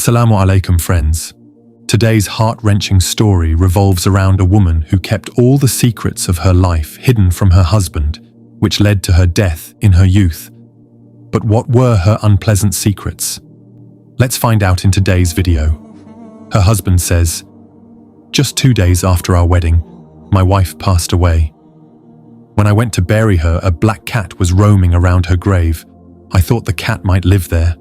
Assalamu alaikum, friends. Today's heart-wrenching story revolves around a woman who kept all the secrets of her life hidden from her husband, which led to her death in her youth. But what were her unpleasant secrets? Let's find out in today's video. Her husband says, "Just 2 days after our wedding, my wife passed away. When I went to bury her, a black cat was roaming around her grave. I thought the cat might live there.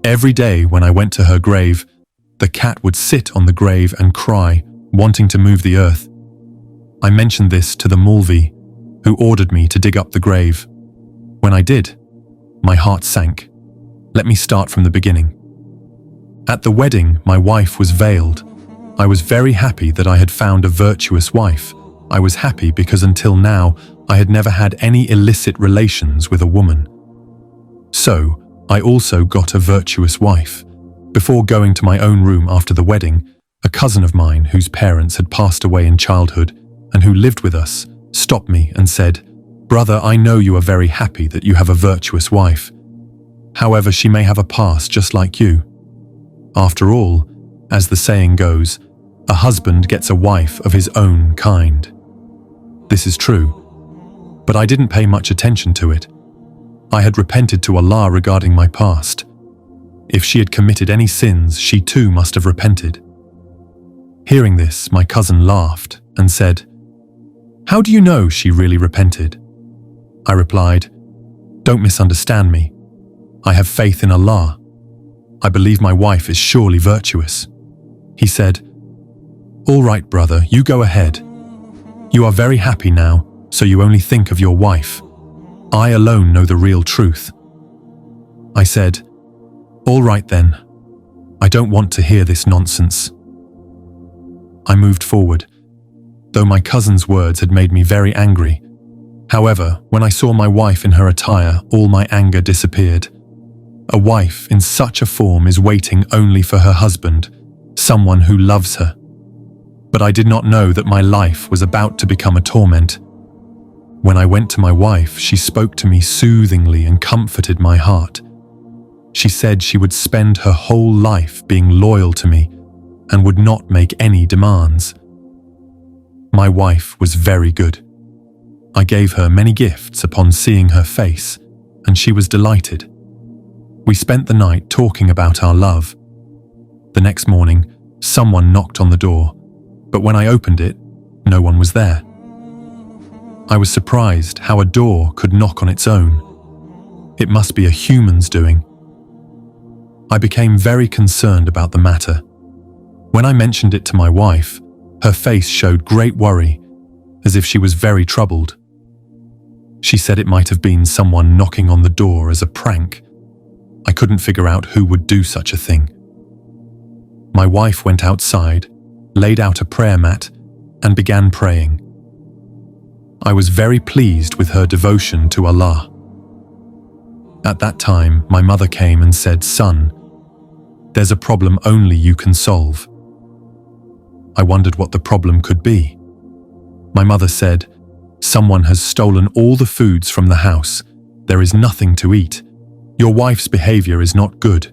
Every day when I went to her grave, the cat would sit on the grave and cry, wanting to move the earth. I mentioned this to the mufti, who ordered me to dig up the grave. When I did, my heart sank. Let me start from the beginning. At the wedding, my wife was veiled. I was very happy that I had found a virtuous wife. I was happy because until now, I had never had any illicit relations with a woman. So, I also got a virtuous wife. Before going to my own room after the wedding, a cousin of mine whose parents had passed away in childhood and who lived with us stopped me and said, 'Brother, I know you are very happy that you have a virtuous wife. However, she may have a past just like you. After all, as the saying goes, a husband gets a wife of his own kind.' This is true, but I didn't pay much attention to it. I had repented to Allah regarding my past. If she had committed any sins, she too must have repented." Hearing this, my cousin laughed and said, "How do you know she really repented?" I replied, "Don't misunderstand me. I have faith in Allah. I believe my wife is surely virtuous." He said, "All right, brother, you go ahead. You are very happy now, so you only think of your wife. I alone know the real truth." I said, "All right then. I don't want to hear this nonsense." I moved forward, though my cousin's words had made me very angry. However, when I saw my wife in her attire, all my anger disappeared. A wife in such a form is waiting only for her husband, someone who loves her. But I did not know that my life was about to become a torment. When I went to my wife, she spoke to me soothingly and comforted my heart. She said she would spend her whole life being loyal to me and would not make any demands. My wife was very good. I gave her many gifts upon seeing her face, and she was delighted. We spent the night talking about our love. The next morning, someone knocked on the door, but when I opened it, no one was there. I was surprised how a door could knock on its own. It must be a human's doing. I became very concerned about the matter. When I mentioned it to my wife, her face showed great worry, as if she was very troubled. She said it might have been someone knocking on the door as a prank. I couldn't figure out who would do such a thing. My wife went outside, laid out a prayer mat, and began praying. I was very pleased with her devotion to Allah. At that time, my mother came and said, "Son, there's a problem only you can solve." I wondered what the problem could be. My mother said, "Someone has stolen all the foods from the house. There is nothing to eat. Your wife's behavior is not good.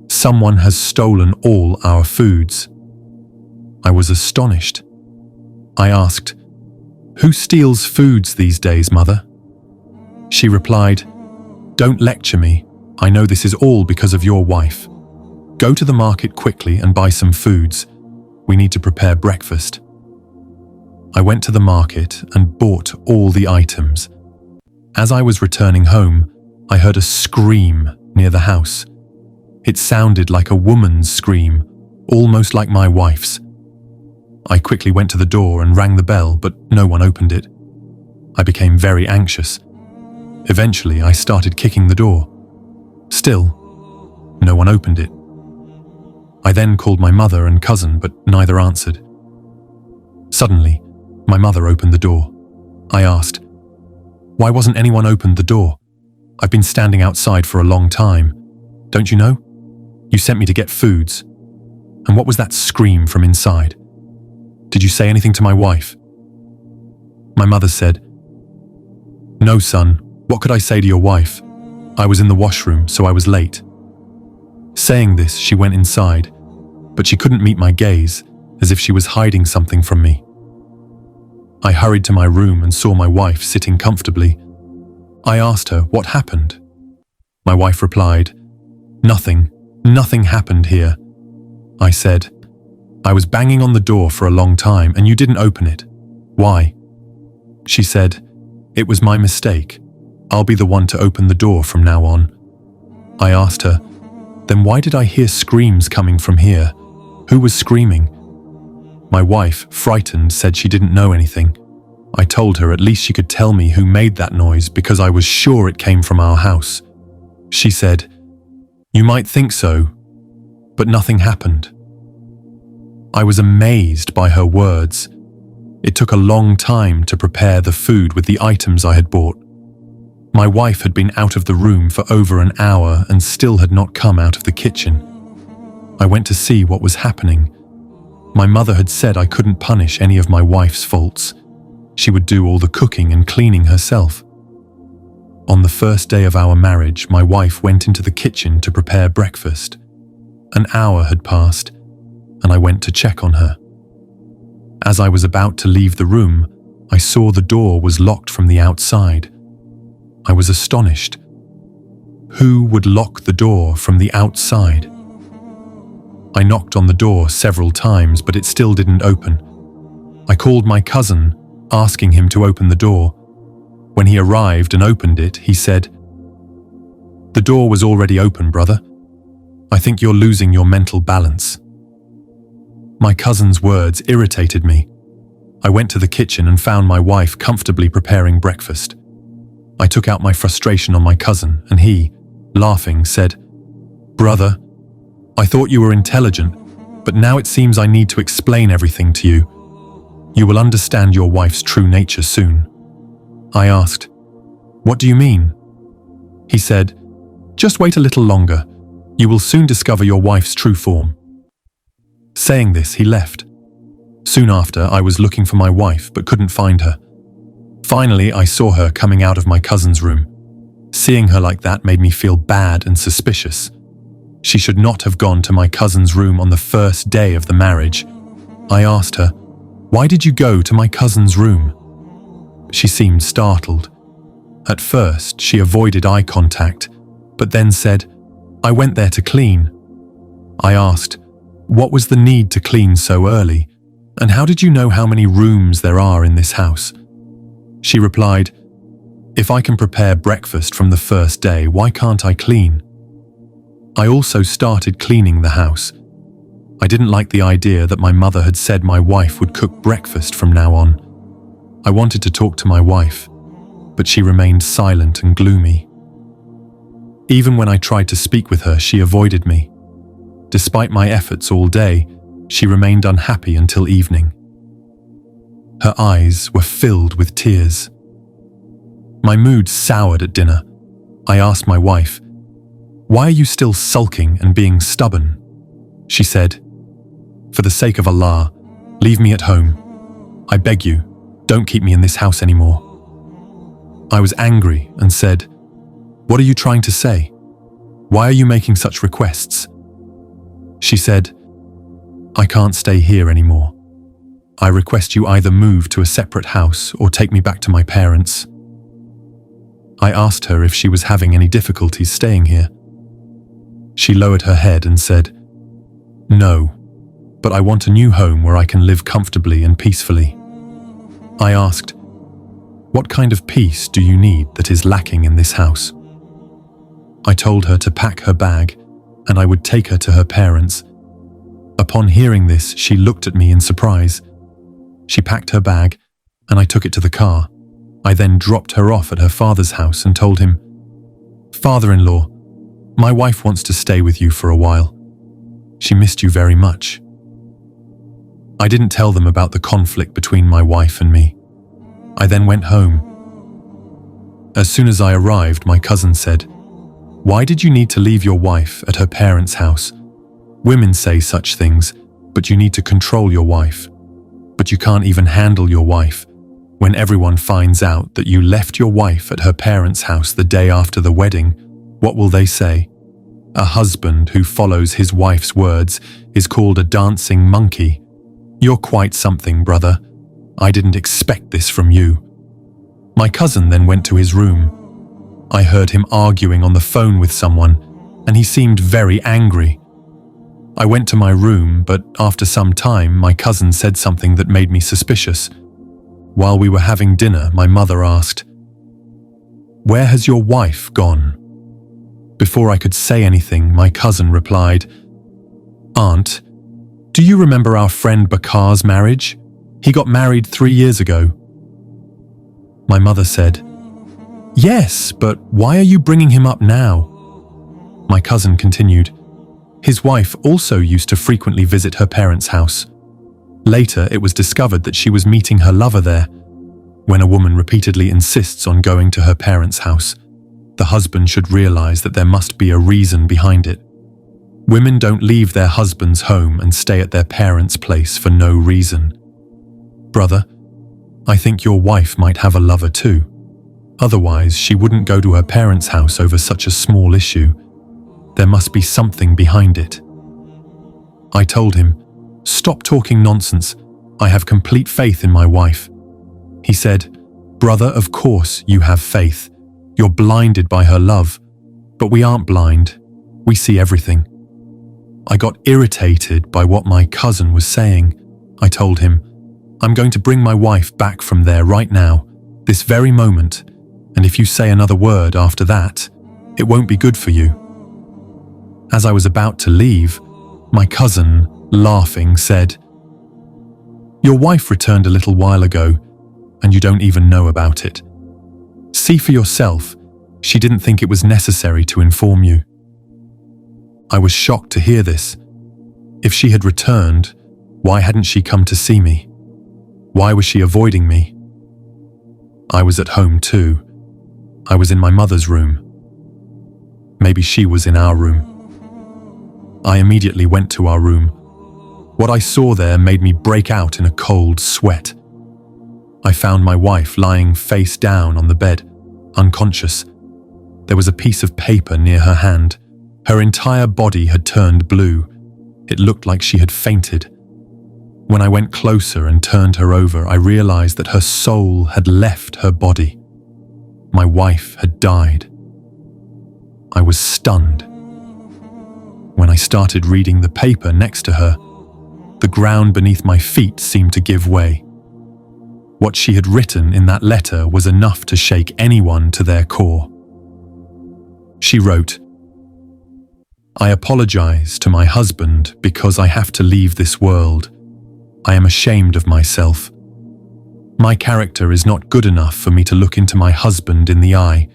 Someone has stolen all our foods." I was astonished. I asked, "Who steals foods these days, mother?" She replied, "Don't lecture me. I know this is all because of your wife. Go to the market quickly and buy some foods. We need to prepare breakfast." I went to the market and bought all the items. As I was returning home, I heard a scream near the house. It sounded like a woman's scream, almost like my wife's. I quickly went to the door and rang the bell, but no one opened it. I became very anxious. Eventually, I started kicking the door. Still, no one opened it. I then called my mother and cousin, but neither answered. Suddenly, my mother opened the door. I asked, "Why wasn't anyone opened the door? I've been standing outside for a long time. Don't you know? You sent me to get foods. And what was that scream from inside? Did you say anything to my wife?" My mother said, "No, son, what could I say to your wife? I was in the washroom, so I was late." Saying this, she went inside, but she couldn't meet my gaze, as if she was hiding something from me. I hurried to my room and saw my wife sitting comfortably. I asked her what happened. My wife replied, Nothing happened here. I said, I was banging on the door for a long time and you didn't open it. Why? She said, it was my mistake. I'll be the one to open the door from now on. I asked her, then why did I hear screams coming from here? Who was screaming? My wife, frightened, said she didn't know anything. I told her at least she could tell me who made that noise because I was sure it came from our house. She said, you might think so, but nothing happened. I was amazed by her words. It took a long time to prepare the food with the items I had bought. My wife had been out of the room for over an hour and still had not come out of the kitchen. I went to see what was happening. My mother had said I couldn't punish any of my wife's faults. She would do all the cooking and cleaning herself. On the first day of our marriage, my wife went into the kitchen to prepare breakfast. An hour had passed, and I went to check on her. As I was about to leave the room, I saw the door was locked from the outside. I was astonished. Who would lock the door from the outside? I knocked on the door several times, but it still didn't open. I called my cousin, asking him to open the door. When he arrived and opened it, he said, "The door was already open, brother. I think you're losing your mental balance." My cousin's words irritated me. I went to the kitchen and found my wife comfortably preparing breakfast. I took out my frustration on my cousin, and he, laughing, said, "Brother, I thought you were intelligent, but now it seems I need to explain everything to you. You will understand your wife's true nature soon." I asked, "What do you mean?" He said, "Just wait a little longer. You will soon discover your wife's true form." Saying this, he left. Soon after, I was looking for my wife but couldn't find her. Finally, I saw her coming out of my cousin's room. Seeing her like that made me feel bad and suspicious. She should not have gone to my cousin's room on the first day of the marriage. I asked her, "Why did you go to my cousin's room?" She seemed startled. At first, she avoided eye contact, but then said, "I went there to clean." I asked, "What was the need to clean so early? And how did you know how many rooms there are in this house?" She replied, "If I can prepare breakfast from the first day, why can't I clean?" I also started cleaning the house. I didn't like the idea that my mother had said my wife would cook breakfast from now on. I wanted to talk to my wife, but she remained silent and gloomy. Even when I tried to speak with her, she avoided me. Despite my efforts all day, she remained unhappy until evening. Her eyes were filled with tears. My mood soured at dinner. I asked my wife, "Why are you still sulking and being stubborn?" She said, "For the sake of Allah, leave me at home. I beg you, don't keep me in this house anymore." I was angry and said, "What are you trying to say? Why are you making such requests?" She said, "I can't stay here anymore. I request you either move to a separate house or take me back to my parents." I asked her if she was having any difficulties staying here. She lowered her head and said, "No, but I want a new home where I can live comfortably and peacefully." I asked, "What kind of peace do you need that is lacking in this house?" I told her to pack her bag and I would take her to her parents. Upon hearing this, she looked at me in surprise. She packed her bag and I took it to the car. I then dropped her off at her father's house and told him, "Father-in-law, my wife wants to stay with you for a while. She missed you very much." I didn't tell them about the conflict between my wife and me. I then went home. As soon as I arrived, my cousin said, "Why did you need to leave your wife at her parents' house? Women say such things, but you need to control your wife. But you can't even handle your wife. When everyone finds out that you left your wife at her parents' house the day after the wedding, what will they say?" A husband who follows his wife's words is called a dancing monkey. You're quite something, brother. I didn't expect this from you. My cousin then went to his room. I heard him arguing on the phone with someone, and he seemed very angry. I went to my room, but after some time, my cousin said something that made me suspicious. While we were having dinner, my mother asked, "Where has your wife gone?" Before I could say anything, my cousin replied, "Aunt, do you remember our friend Bakar's marriage? He got married 3 years ago." My mother said, "Yes, but why are you bringing him up now?" My cousin continued, "His wife also used to frequently visit her parents' house. Later, it was discovered that she was meeting her lover there. When a woman repeatedly insists on going to her parents' house, the husband should realize that there must be a reason behind it. Women don't leave their husband's home and stay at their parents' place for no reason. Brother, I think your wife might have a lover too. Otherwise, she wouldn't go to her parents' house over such a small issue. There must be something behind it." I told him, "Stop talking nonsense. I have complete faith in my wife." He said, "Brother, of course you have faith. You're blinded by her love. But we aren't blind. We see everything." I got irritated by what my cousin was saying. I told him, "I'm going to bring my wife back from there right now, this very moment, and if you say another word after that, it won't be good for you." As I was about to leave, my cousin, laughing, said, "Your wife returned a little while ago, and you don't even know about it. See for yourself, she didn't think it was necessary to inform you." I was shocked to hear this. If she had returned, why hadn't she come to see me? Why was she avoiding me? I was at home too. I was in my mother's room. Maybe she was in our room. I immediately went to our room. What I saw there made me break out in a cold sweat. I found my wife lying face down on the bed, unconscious. There was a piece of paper near her hand. Her entire body had turned blue. It looked like she had fainted. When I went closer and turned her over, I realized that her soul had left her body. My wife had died. I was stunned. When I started reading the paper next to her, the ground beneath my feet seemed to give way. What she had written in that letter was enough to shake anyone to their core. She wrote, "I apologize to my husband because I have to leave this world. I am ashamed of myself. My character is not good enough for me to look into my husband in the eye.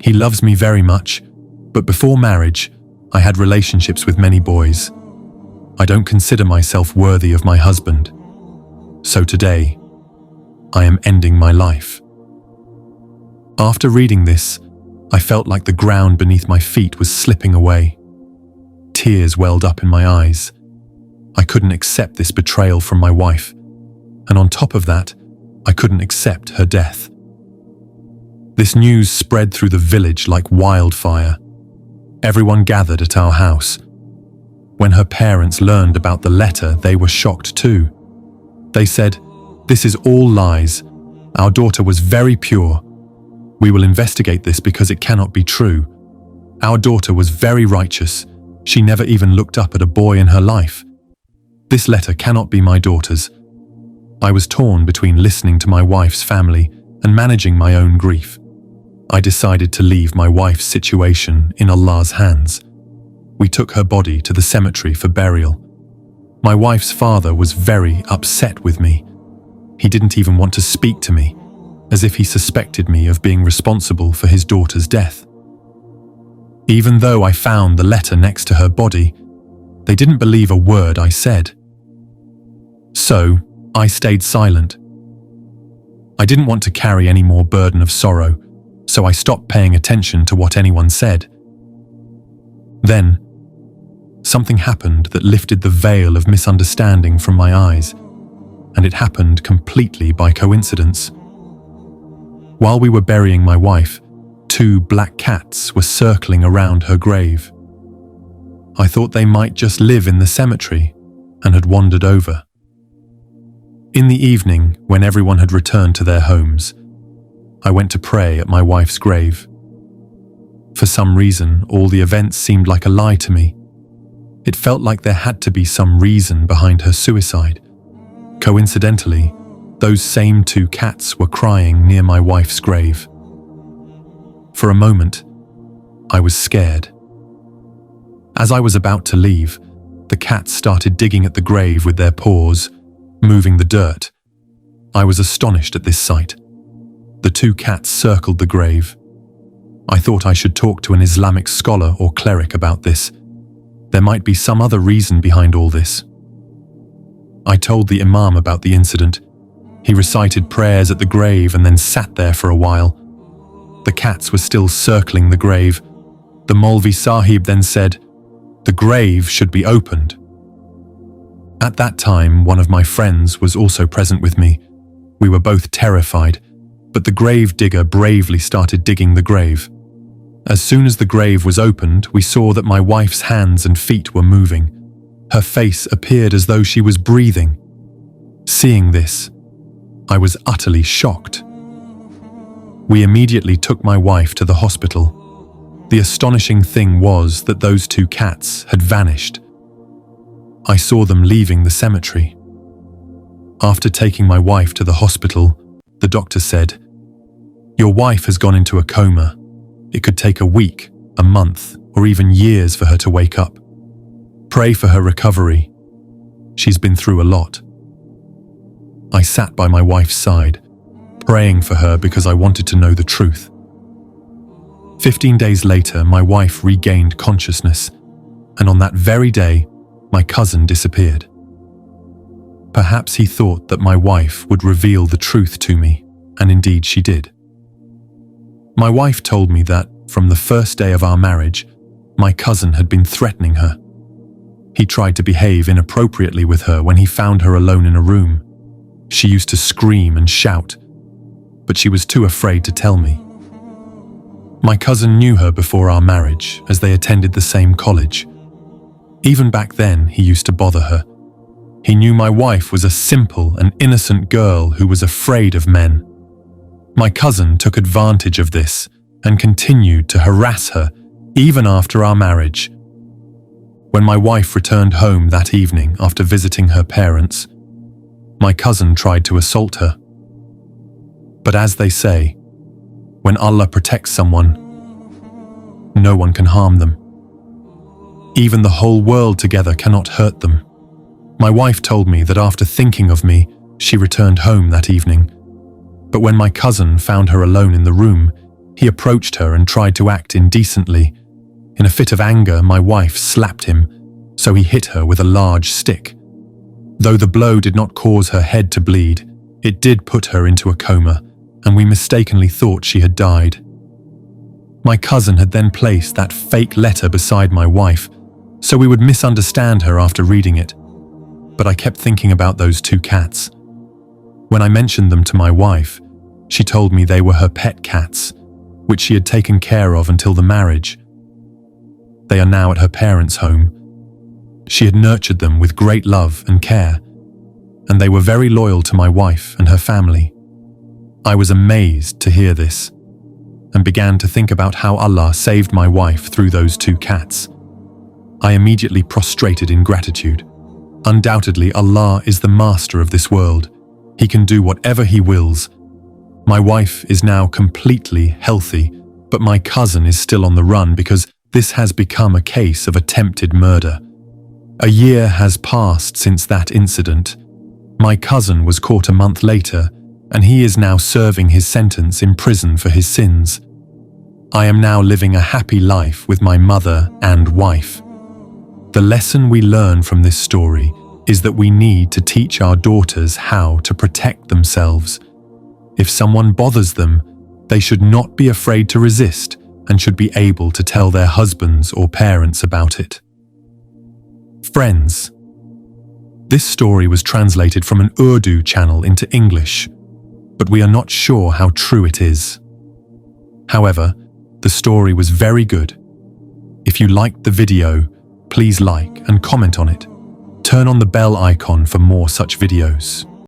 He loves me very much, but before marriage, I had relationships with many boys. I don't consider myself worthy of my husband. So today, I am ending my life." After reading this, I felt like the ground beneath my feet was slipping away. Tears welled up in my eyes. I couldn't accept this betrayal from my wife, and on top of that, I couldn't accept her death. This news spread through the village like wildfire. Everyone gathered at our house. When her parents learned about the letter, they were shocked too. They said, "This is all lies. Our daughter was very pure. We will investigate this because it cannot be true. Our daughter was very righteous. She never even looked up at a boy in her life. This letter cannot be my daughter's." I was torn between listening to my wife's family and managing my own grief. I decided to leave my wife's situation in Allah's hands. We took her body to the cemetery for burial. My wife's father was very upset with me. He didn't even want to speak to me, as if he suspected me of being responsible for his daughter's death. Even though I found the letter next to her body, they didn't believe a word I said. So, I stayed silent. I didn't want to carry any more burden of sorrow, so I stopped paying attention to what anyone said. Then, something happened that lifted the veil of misunderstanding from my eyes, and it happened completely by coincidence. While we were burying my wife, 2 black cats were circling around her grave. I thought they might just live in the cemetery and had wandered over. In the evening, when everyone had returned to their homes, I went to pray at my wife's grave. For some reason, all the events seemed like a lie to me. It felt like there had to be some reason behind her suicide. Coincidentally, those same 2 cats were crying near my wife's grave. For a moment, I was scared. As I was about to leave, the cats started digging at the grave with their paws, moving the dirt. I was astonished at this sight. The 2 cats circled the grave. I thought I should talk to an Islamic scholar or cleric about this. There might be some other reason behind all this. I told the imam about the incident. He recited prayers at the grave and then sat there for a while. The cats were still circling the grave. The Maulvi Sahib then said, "The grave should be opened." At that time, one of my friends was also present with me. We were both terrified, but the grave digger bravely started digging the grave. As soon as the grave was opened, we saw that my wife's hands and feet were moving. Her face appeared as though she was breathing. Seeing this, I was utterly shocked. We immediately took my wife to the hospital. The astonishing thing was that those 2 cats had vanished. I saw them leaving the cemetery. After taking my wife to the hospital, the doctor said, "Your wife has gone into a coma. It could take a week, a month, or even years for her to wake up. Pray for her recovery. She's been through a lot." I sat by my wife's side, praying for her because I wanted to know the truth. 15 days later, my wife regained consciousness, and on that very day, my cousin disappeared. Perhaps he thought that my wife would reveal the truth to me, and indeed she did. My wife told me that, from the first day of our marriage, my cousin had been threatening her. He tried to behave inappropriately with her when he found her alone in a room. She used to scream and shout, but she was too afraid to tell me. My cousin knew her before our marriage, as they attended the same college. Even back then, he used to bother her. He knew my wife was a simple and innocent girl who was afraid of men. My cousin took advantage of this and continued to harass her even after our marriage. When my wife returned home that evening after visiting her parents, my cousin tried to assault her. But as they say, when Allah protects someone, no one can harm them. Even the whole world together cannot hurt them. My wife told me that after thinking of me, she returned home that evening. But when my cousin found her alone in the room, he approached her and tried to act indecently. In a fit of anger, my wife slapped him, so he hit her with a large stick. Though the blow did not cause her head to bleed, it did put her into a coma, and we mistakenly thought she had died. My cousin had then placed that fake letter beside my wife, so we would misunderstand her after reading it. But I kept thinking about those 2 cats. When I mentioned them to my wife, she told me they were her pet cats, which she had taken care of until the marriage. They are now at her parents' home. She had nurtured them with great love and care, and they were very loyal to my wife and her family. I was amazed to hear this, and began to think about how Allah saved my wife through those 2 cats. I immediately prostrated in gratitude. Undoubtedly, Allah is the master of this world. He can do whatever He wills. My wife is now completely healthy, but my cousin is still on the run because this has become a case of attempted murder. A year has passed since that incident. My cousin was caught a month later, and he is now serving his sentence in prison for his sins. I am now living a happy life with my mother and wife. The lesson we learn from this story is that we need to teach our daughters how to protect themselves. If someone bothers them, they should not be afraid to resist and should be able to tell their husbands or parents about it. Friends, this story was translated from an Urdu channel into English, but we are not sure how true it is. However, the story was very good. If you liked the video, Please like and comment on it. Turn on the bell icon for more such videos.